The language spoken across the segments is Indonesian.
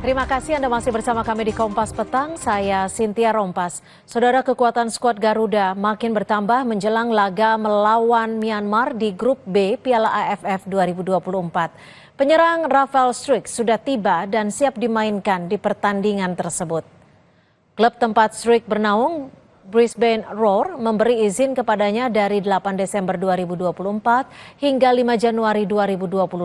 Terima kasih Anda masih bersama kami di Kompas Petang, saya Cynthia Rompas. Saudara, kekuatan skuad Garuda makin bertambah menjelang laga melawan Myanmar di grup B Piala AFF 2024. Penyerang Rafael Struijk sudah tiba dan siap dimainkan di pertandingan tersebut. Klub tempat Struijk bernaung, Brisbane Roar, memberi izin kepadanya dari 8 Desember 2024 hingga 5 Januari 2025.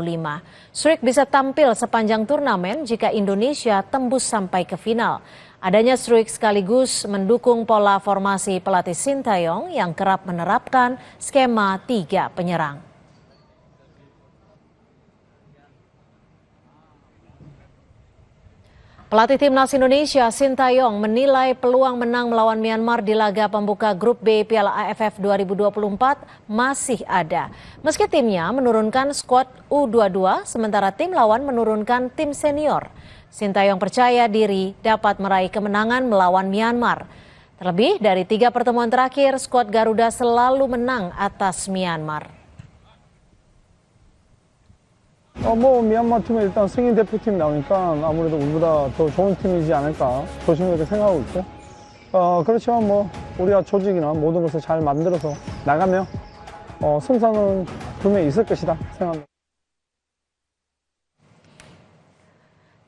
Struijk bisa tampil sepanjang turnamen jika Indonesia tembus sampai ke final. Adanya Struijk sekaligus mendukung pola formasi pelatih Sintayong yang kerap menerapkan skema 3 penyerang. Pelatih Timnas Indonesia Sintayong menilai peluang menang melawan Myanmar di laga pembuka grup B Piala AFF 2024 masih ada. Meski timnya menurunkan skuad U22, sementara tim lawan menurunkan tim senior. Sintayong percaya diri dapat meraih kemenangan melawan Myanmar. Terlebih dari 3 pertemuan terakhir, skuad Garuda selalu menang atas Myanmar. 미얀마 팀은 일단 승인 대표팀 나오니까 아무래도 우리보다 더 좋은 팀이지 않을까 조심히 그렇게 생각하고 있고 그렇지만 우리가 조직이나 모든 것을 잘 만들어서 나가면 승산은 분명히 있을 것이다 생각합니다.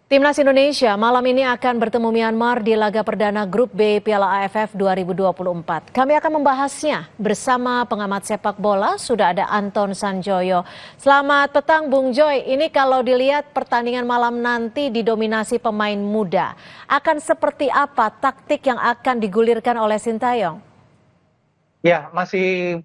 Timnas Indonesia malam ini akan bertemu Myanmar di laga perdana grup B Piala AFF 2024. Kami akan membahasnya bersama pengamat sepak bola, sudah ada Anton Sanjoyo. Selamat petang Bung Joy, ini kalau dilihat pertandingan malam nanti didominasi pemain muda. Akan seperti apa taktik yang akan digulirkan oleh Sintayong? Ya,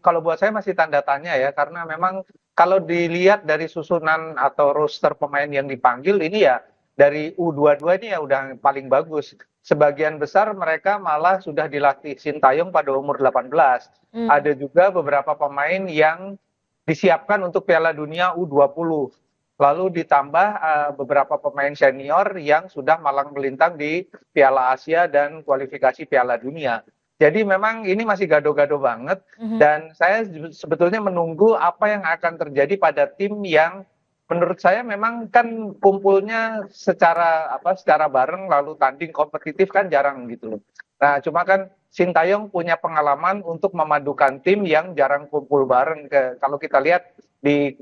kalau buat saya masih tanda tanya ya, karena memang kalau dilihat dari susunan atau roster pemain yang dipanggil ini ya, dari U22 ini ya udah paling bagus. Sebagian besar mereka malah sudah dilatih Sintayong pada umur 18. Ada juga beberapa pemain yang disiapkan untuk Piala Dunia U20. Lalu ditambah beberapa pemain senior yang sudah malang melintang di Piala Asia dan kualifikasi Piala Dunia. Jadi memang ini masih gado-gado banget dan saya sebetulnya menunggu apa yang akan terjadi pada tim yang menurut saya memang kan kumpulnya secara bareng lalu tanding kompetitif kan jarang gitu loh. Nah, cuma kan Sintayong punya pengalaman untuk memadukan tim yang jarang kumpul bareng. Kalau kita lihat di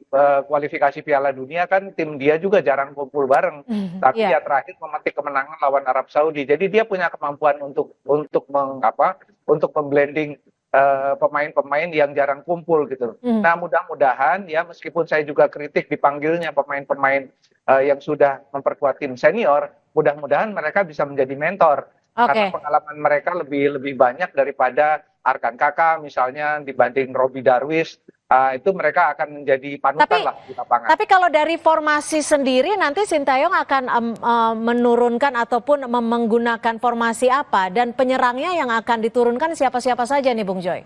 kualifikasi Piala Dunia kan tim dia juga jarang kumpul bareng. Tapi ya terakhir memetik kemenangan lawan Arab Saudi. Jadi dia punya kemampuan untuk memblending pemain-pemain yang jarang kumpul gitu. Nah, mudah-mudahan ya meskipun saya juga kritik dipanggilnya pemain-pemain yang sudah memperkuat tim senior, mudah-mudahan mereka bisa menjadi mentor. Karena pengalaman mereka lebih banyak daripada Arkan Kakak misalnya dibanding Robbie Darwish. Itu mereka akan menjadi panutan lah di lapangan. Tapi kalau dari formasi sendiri nanti Sintayong akan menurunkan ataupun menggunakan formasi apa dan penyerangnya yang akan diturunkan siapa-siapa saja nih Bung Joy?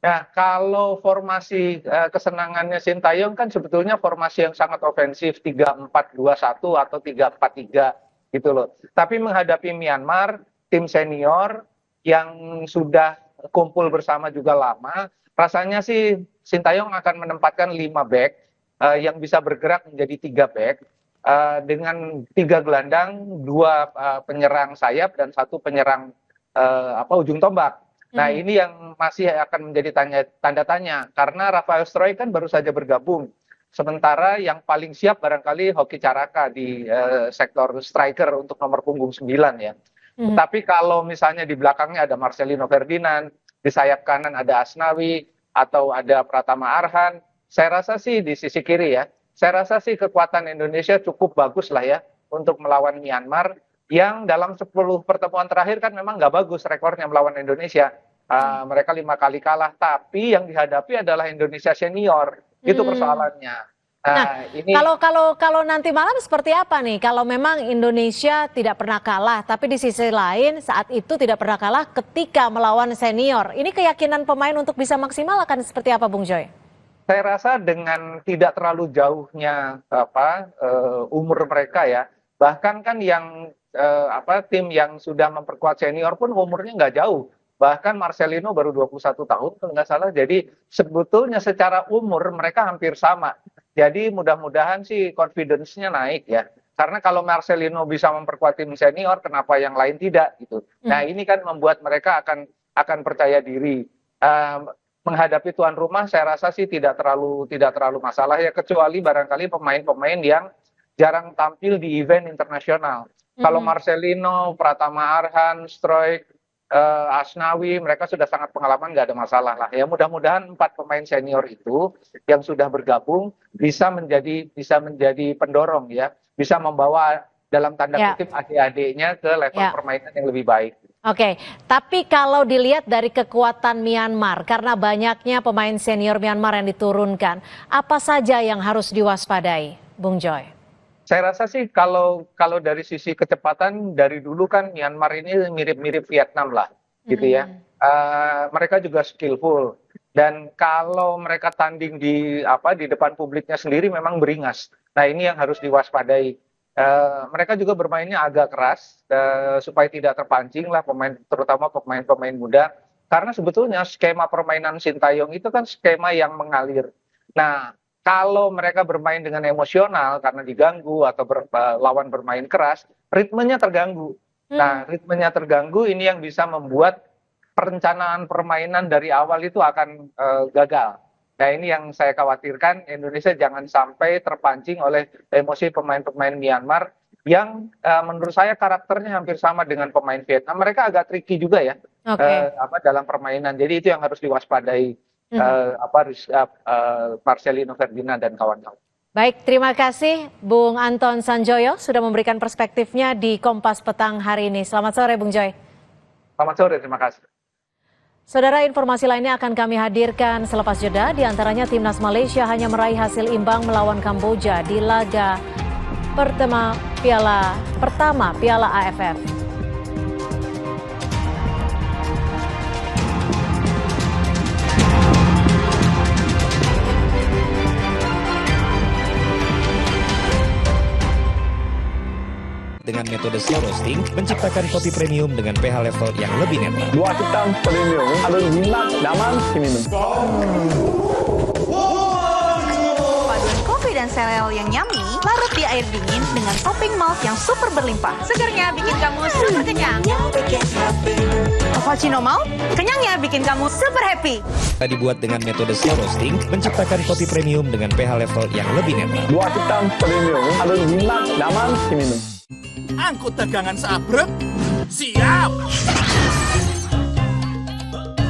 Ya, kalau formasi kesenangannya Sintayong kan sebetulnya formasi yang sangat ofensif 3-4-2-1 atau 3-4-3 gitu loh. Tapi menghadapi Myanmar, tim senior yang sudah kumpul bersama juga lama, rasanya sih Sintayong akan menempatkan 5 back yang bisa bergerak menjadi 3 back dengan 3 gelandang, 2 penyerang sayap dan 1 penyerang ujung tombak. Nah, ini yang masih akan menjadi tanda tanya karena Rafael Struijk kan baru saja bergabung. Sementara yang paling siap barangkali Hoki Caraka di sektor striker untuk nomor punggung 9 ya. Tapi kalau misalnya di belakangnya ada Marcelino Ferdinand, di sayap kanan ada Asnawi atau ada Pratama Arhan, saya rasa sih di sisi kiri ya, saya rasa sih kekuatan Indonesia cukup bagus lah ya untuk melawan Myanmar yang dalam 10 pertemuan terakhir kan memang nggak bagus rekornya melawan Indonesia. Mereka 5 kali kalah, tapi yang dihadapi adalah Indonesia senior, itu persoalannya. Nah, ini kalau nanti malam seperti apa nih? Kalau memang Indonesia tidak pernah kalah, tapi di sisi lain saat itu tidak pernah kalah ketika melawan senior. Ini keyakinan pemain untuk bisa maksimal akan seperti apa, Bung Joy? Saya rasa dengan tidak terlalu jauhnya umur mereka ya, bahkan kan yang tim yang sudah memperkuat senior pun umurnya nggak jauh. Bahkan Marcelino baru 21 tahun kalau nggak salah. Jadi sebetulnya secara umur mereka hampir sama. Jadi mudah-mudahan sih confidence-nya naik ya. Karena kalau Marcelino bisa memperkuat tim senior, kenapa yang lain tidak gitu. Nah ini kan membuat mereka akan percaya diri. Menghadapi tuan rumah, saya rasa sih tidak terlalu masalah ya, kecuali barangkali pemain-pemain yang jarang tampil di event internasional. Kalau Marcelino, Pratama Arhan, Struijk, Asnawi, mereka sudah sangat pengalaman, nggak ada masalah lah. Ya mudah-mudahan 4 pemain senior itu yang sudah bergabung bisa menjadi pendorong ya, bisa membawa dalam tanda kutip adik-adiknya ke level permainan yang lebih baik. Oke, tapi kalau dilihat dari kekuatan Myanmar, karena banyaknya pemain senior Myanmar yang diturunkan, apa saja yang harus diwaspadai, Bung Joy? Saya rasa sih kalau dari sisi kecepatan dari dulu kan Myanmar ini mirip-mirip Vietnam lah, gitu ya. Mereka juga skillful dan kalau mereka tanding di depan publiknya sendiri memang beringas. Nah ini yang harus diwaspadai. Mereka juga bermainnya agak keras supaya tidak terpancing lah terutama pemain-pemain muda. Karena sebetulnya skema permainan Sintayong itu kan skema yang mengalir. Nah kalau mereka bermain dengan emosional karena diganggu atau lawan bermain keras, ritmenya terganggu. Nah, ritmenya terganggu ini yang bisa membuat perencanaan permainan dari awal itu akan gagal. Nah, ini yang saya khawatirkan, Indonesia jangan sampai terpancing oleh emosi pemain-pemain Myanmar yang menurut saya karakternya hampir sama dengan pemain Vietnam. Mereka agak tricky juga ya dalam permainan. Jadi itu yang harus diwaspadai. Marcelino Ferdinand dan kawan-kawan. Baik, terima kasih Bung Anton Sanjoyo sudah memberikan perspektifnya di Kompas Petang hari ini. Selamat sore Bung Joy. Selamat sore, terima kasih. Saudara, informasi lainnya akan kami hadirkan selepas jeda. Di antaranya timnas Malaysia hanya meraih hasil imbang melawan Kamboja di laga pertama Piala AFF. Dengan metode slow roasting, menciptakan kopi premium dengan pH level yang lebih netral. Buah hitam premium, ada minat, nyaman, diminum. Paduan kopi dan sereal yang yummy, larut di air dingin dengan topping malt yang super berlimpah. Segernya bikin kamu super kenyang. Cappuccino malt, kenyangnya bikin kamu super happy. Dibuat dengan metode slow roasting, menciptakan kopi premium dengan pH level yang lebih netral. Buah hitam premium, ada minat, nyaman, diminum. Angkut dagangan sabrek, siap.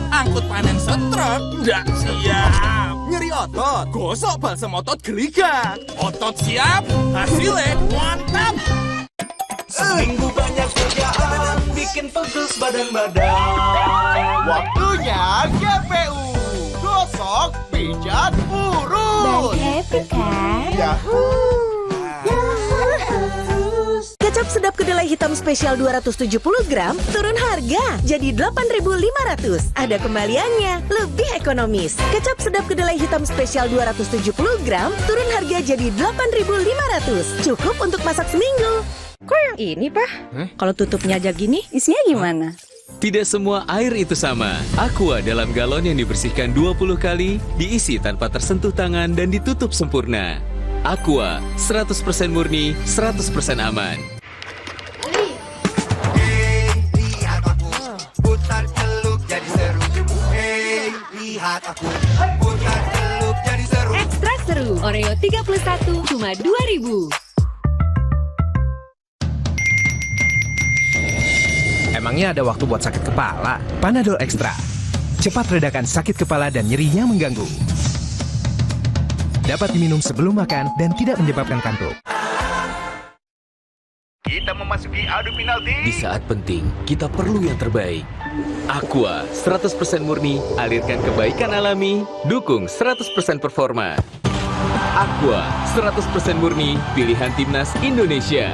Angkut panen setrek, ndak siap. Nyeri otot, gosok balsem otot geliga. Otot siap, hasilnya mantap. Seminggu banyak kerjaan, bikin pegel badan-badan. Waktunya GPU, gosok, pijat, urut. Happy kan? Yahoo! Kecap sedap kedelai hitam spesial 270 gram turun harga jadi 8.500. Ada kembaliannya, lebih ekonomis. Kecap sedap kedelai hitam spesial 270 gram turun harga jadi 8.500. Cukup untuk masak seminggu. Kok yang ini, Pak? Kalau tutupnya aja gini, isinya gimana? Tidak semua air itu sama. Aqua dalam galon yang dibersihkan 20 kali, diisi tanpa tersentuh tangan dan ditutup sempurna. Aqua, 100% murni, 100% aman. Ekstra seru, Oreo 31 cuma 2.000. Emangnya ada waktu buat sakit kepala? Panadol Extra. Cepat redakan sakit kepala dan nyeri yang mengganggu. Dapat diminum sebelum makan dan tidak menyebabkan kantuk. Kita memasuki adu penalti. Di saat penting, kita perlu yang terbaik. Aqua, 100% murni, alirkan kebaikan alami, dukung 100% performa. Aqua, 100% murni, pilihan timnas Indonesia.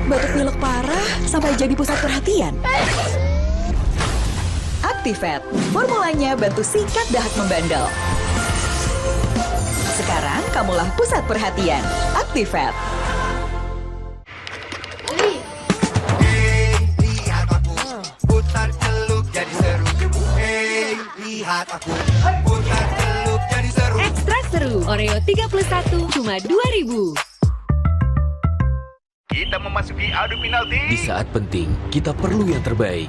Batuk pilek parah sampai jadi pusat perhatian. Actifed, formulanya bantu sikat dahak membandel. Sekarang kamulah pusat perhatian. Actifed. Ekstra seru, Oreo 31 cuma 2.000. Kita memasuki adu penalti. Di saat penting, kita perlu yang terbaik.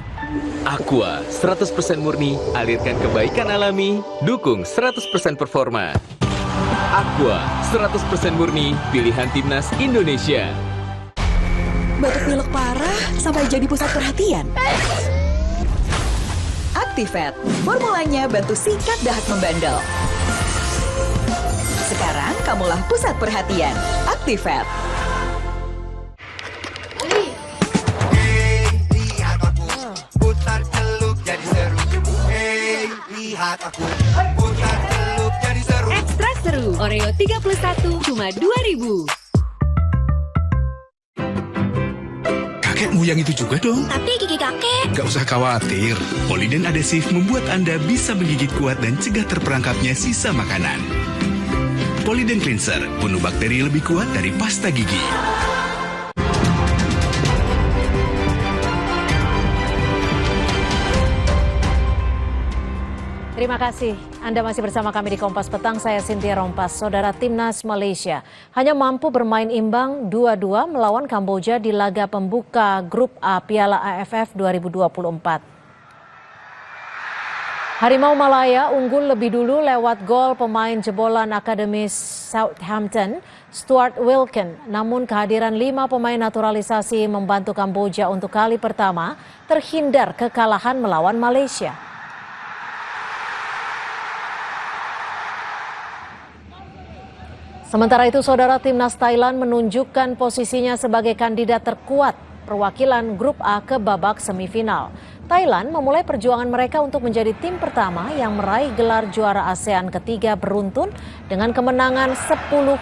Aqua 100% murni, alirkan kebaikan alami, dukung 100% performa. Aqua 100% murni, pilihan timnas Indonesia. Batuk pilek parah sampai jadi pusat perhatian. Actifed, formulanya bantu sikat dahak membandel. Sekarang kamulah pusat perhatian. Actifed. Lihat aku, putar celuk jadi seru. Lihat aku, putar celuk jadi seru. Ekstra seru, Oreo 31 cuma 2.000. Kakekmu yang itu juga dong. Tapi gigi kakek. Gak usah khawatir. Poliden Adhesive membuat Anda bisa menggigit kuat dan cegah terperangkapnya sisa makanan. Poliden Cleanser, bunuh bakteri lebih kuat dari pasta gigi. Terima kasih. Anda masih bersama kami di Kompas Petang. Saya Cynthia Rompas. Saudara, Timnas Malaysia hanya mampu bermain imbang 2-2 melawan Kamboja di laga pembuka Grup A Piala AFF 2024. Harimau Malaya unggul lebih dulu lewat gol pemain jebolan Akademis Southampton, Stuart Wilken. Namun kehadiran 5 pemain naturalisasi membantu Kamboja untuk kali pertama terhindar kekalahan melawan Malaysia. Sementara itu, saudara, timnas Thailand menunjukkan posisinya sebagai kandidat terkuat perwakilan Grup A ke babak semifinal. Thailand memulai perjuangan mereka untuk menjadi tim pertama yang meraih gelar juara ASEAN ketiga beruntun dengan kemenangan 10-0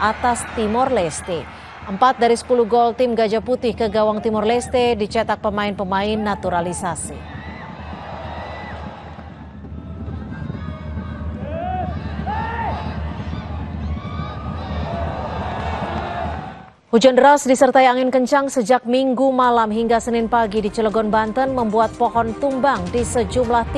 atas Timor Leste. 4 dari 10 gol tim Gajah Putih ke gawang Timor Leste dicetak pemain-pemain naturalisasi. Hujan deras disertai angin kencang sejak Minggu malam hingga Senin pagi di Cilegon, Banten membuat pohon tumbang di sejumlah titik.